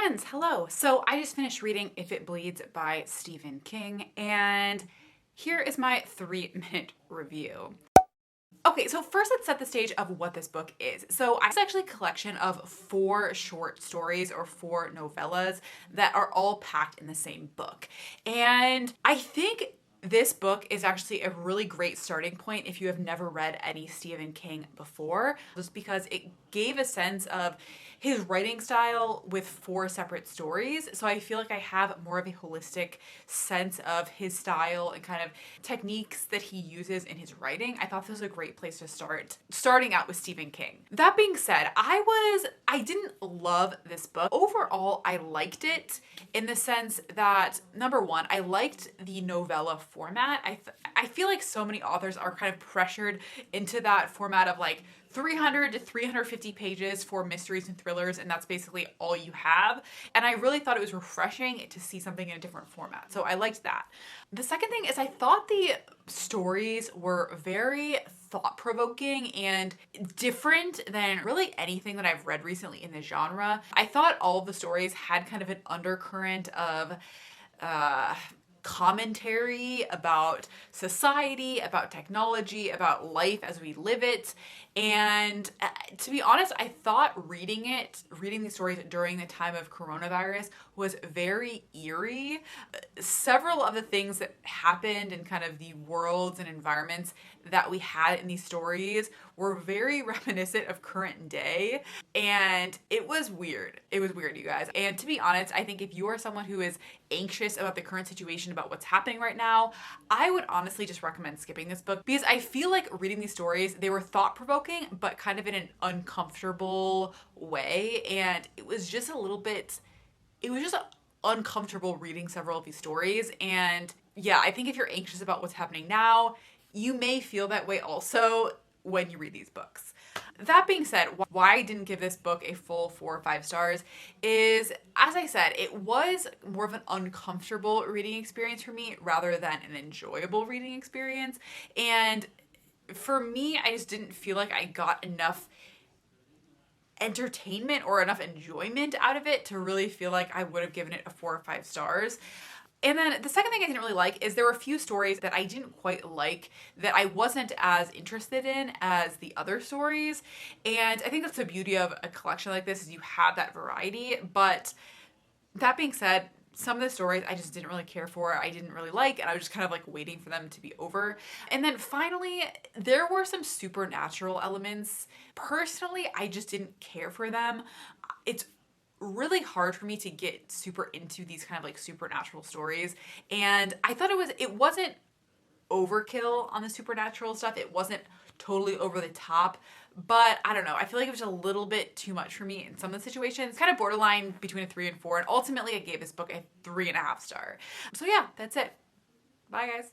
friends, hello. So I just finished reading If It Bleeds by Stephen King, and here is my 3-minute review. Okay, so first let's set the stage of what this book is. So it's actually a collection of 4 short stories or 4 novellas that are all packed in the same book. And I think this book is actually a really great starting point if you have never read any Stephen King before, just because it gave a sense of his writing style with 4 separate stories. So I feel like I have more of a holistic sense of his style and kind of techniques that he uses in his writing. I thought this was a great place to start, starting out with Stephen King. That being said, I didn't love this book. Overall, I liked it in the sense that, number one, I liked the novella format. I feel like so many authors are kind of pressured into that format of like 300 to 350 pages for mysteries and thrillers, and that's basically all you have. And I really thought it was refreshing to see something in a different format. So I liked that. The second thing is I thought the stories were very thought-provoking and different than really anything that I've read recently in the genre. I thought all of the stories had kind of an undercurrent of commentary about society, about technology, about life as we live it. And to be honest, I thought reading these stories during the time of coronavirus was very eerie. Several of the things that happened in kind of the worlds and environments that we had in these stories were very reminiscent of current day. And it was weird. It was weird, you guys. And to be honest, I think if you are someone who is anxious about the current situation, about what's happening right now, I would honestly just recommend skipping this book, because I feel like reading these stories, they were thought-provoking, but kind of in an uncomfortable way. And it was just uncomfortable reading several of these stories. And yeah, I think if you're anxious about what's happening now, you may feel that way also when you read these books. That being said, why I didn't give this book a full 4 or 5 stars is, as I said, it was more of an uncomfortable reading experience for me rather than an enjoyable reading experience. And for me, I just didn't feel like I got enough entertainment or enough enjoyment out of it to really feel like I would have given it a 4 or 5 stars. And then the second thing I didn't really like is there were a few stories that I didn't quite like, that I wasn't as interested in as the other stories. And I think that's the beauty of a collection like this, is you have that variety. But that being said, some of the stories I just didn't really care for, I didn't really like, and I was just kind of like waiting for them to be over. And then finally, there were some supernatural elements. Personally, I just didn't care for them. It's really hard for me to get super into these kind of like supernatural stories, and I thought it wasn't overkill on the supernatural stuff. It wasn't totally over the top, but I don't know, I feel like it was a little bit too much for me in some of the situations. Kind of borderline between a 3 and 4, and ultimately I gave this book a 3.5 star. So yeah, that's it. Bye guys.